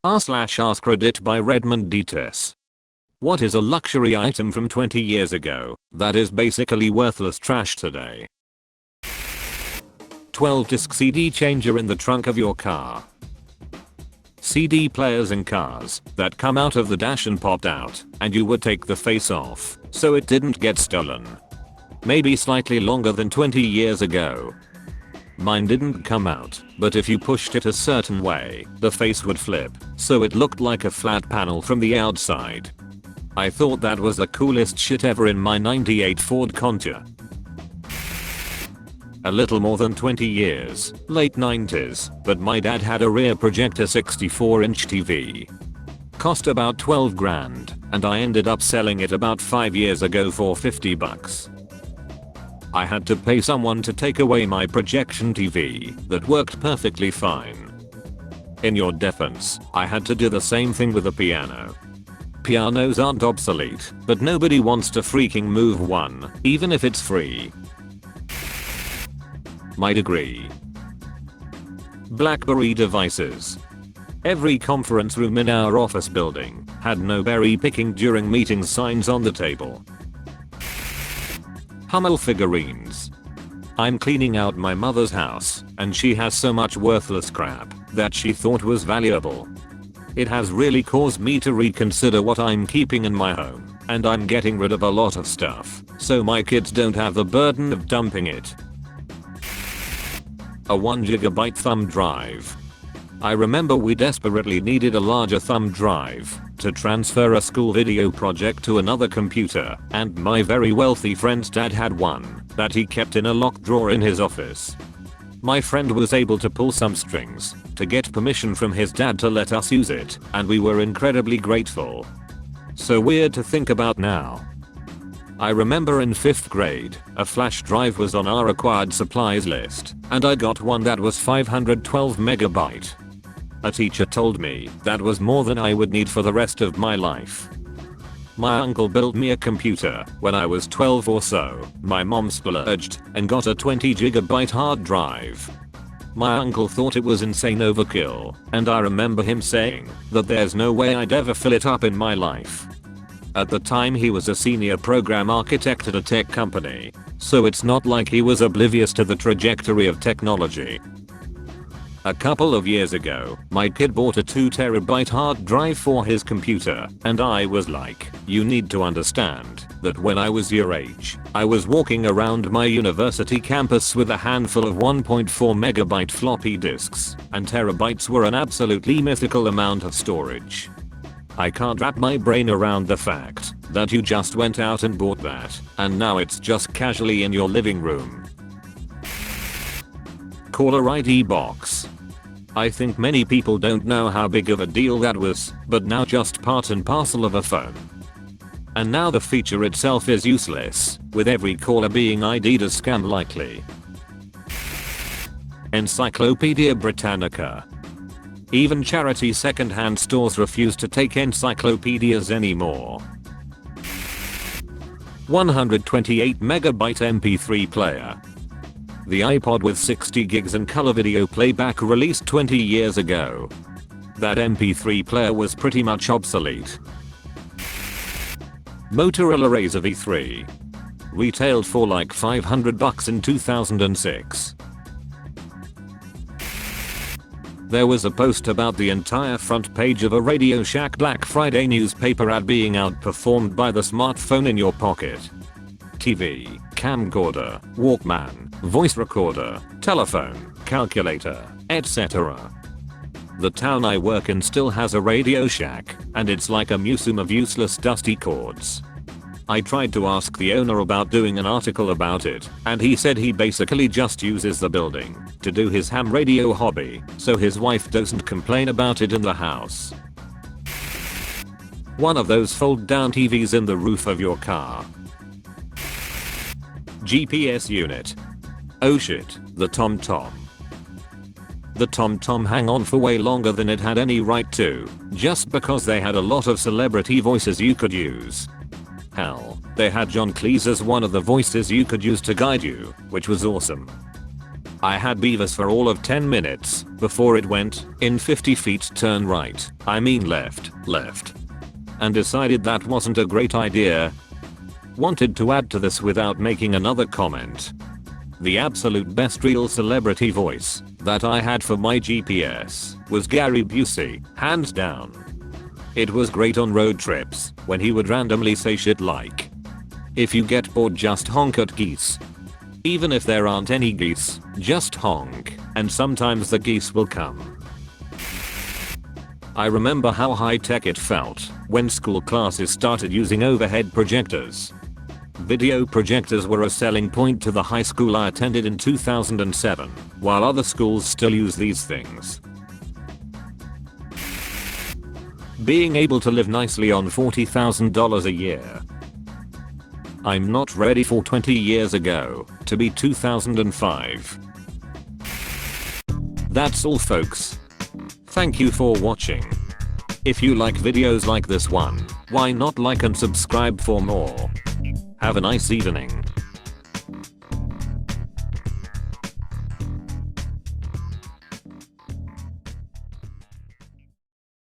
r/AskReddit by Redmond Dts. What is a luxury item from 20 years ago that is basically worthless trash today? 12-disc CD changer in the trunk of your car. CD players in cars that come out of the dash and popped out, and you would take the face off so it didn't get stolen. Maybe slightly longer than 20 years ago. Mine didn't come out, but if you pushed it a certain way, the face would flip, so it looked like a flat panel from the outside. I thought that was the coolest shit ever in my '98 Ford Contour. A little more than 20 years, late 90s, but my dad had a rear projector 64-inch TV. Cost about 12 grand, and I ended up selling it about 5 years ago for 50 bucks. I had to pay someone to take away my projection TV that worked perfectly fine. In your defense, I had to do the same thing with the piano. Pianos aren't obsolete, but nobody wants to freaking move one, even if it's free. My degree. BlackBerry devices. Every conference room in our office building had no berry picking during meetings signs on the table. Hummel figurines. I'm cleaning out my mother's house, and she has so much worthless crap that she thought was valuable. It has really caused me to reconsider what I'm keeping in my home, and I'm getting rid of a lot of stuff, so my kids don't have the burden of dumping it. A 1GB thumb drive. I remember we desperately needed a larger thumb drive to transfer a school video project to another computer, and my very wealthy friend's dad had one that he kept in a locked drawer in his office. My friend was able to pull some strings to get permission from his dad to let us use it, and we were incredibly grateful. So weird to think about now. I remember in 5th grade, a flash drive was on our required supplies list, and I got one that was 512 MB. A teacher told me that was more than I would need for the rest of my life. My uncle built me a computer when I was 12 or so. My mom splurged and got a 20GB hard drive. My uncle thought it was insane overkill, and I remember him saying that there's no way I'd ever fill it up in my life. At the time he was a senior program architect at a tech company, so it's not like he was oblivious to the trajectory of technology. A couple of years ago, my kid bought a 2TB hard drive for his computer, and I was like, you need to understand that when I was your age, I was walking around my university campus with a handful of 1.4MB floppy disks, and terabytes were an absolutely mythical amount of storage. I can't wrap my brain around the fact that you just went out and bought that, and now it's just casually in your living room. Caller ID box. I think many people don't know how big of a deal that was, but now just part and parcel of a phone. And now the feature itself is useless, with every caller being ID'd as scam likely. Encyclopedia Britannica. Even charity second-hand stores refuse to take encyclopedias anymore. 128MB MP3 player. The iPod with 60 gigs and color video playback released 20 years ago. That MP3 player was pretty much obsolete. Motorola Razr V3. Retailed for like 500 bucks in 2006. There was a post about the entire front page of a Radio Shack Black Friday newspaper ad being outperformed by the smartphone in your pocket. TV, camcorder, Walkman, voice recorder, telephone, calculator, etc. The town I work in still has a Radio Shack, and it's like a museum of useless dusty cords. I tried to ask the owner about doing an article about it, and he said he basically just uses the building to do his ham radio hobby, so his wife doesn't complain about it in the house. One of those fold down TVs in the roof of your car. GPS unit. Oh shit, the TomTom. The TomTom hang on for way longer than it had any right to, just because they had a lot of celebrity voices you could use. Hell, they had John Cleese as one of the voices you could use to guide you, which was awesome. I had beavers for all of 10 minutes before it went, in 50 feet turn right, I mean left, and decided that wasn't a great idea. Wanted to add to this without making another comment. The absolute best real celebrity voice that I had for my GPS was Gary Busey, hands down. It was great on road trips when he would randomly say shit like, "If you get bored, just honk at geese. Even if there aren't any geese, just honk, and sometimes the geese will come." I remember how high tech it felt when school classes started using overhead projectors. Video projectors were a selling point to the high school I attended in 2007, while other schools still use these things. Being able to live nicely on $40,000 a year. I'm not ready for 20 years ago to be 2005. That's all folks. Thank you for watching. If you like videos like this one, why not like and subscribe for more? Have a nice evening.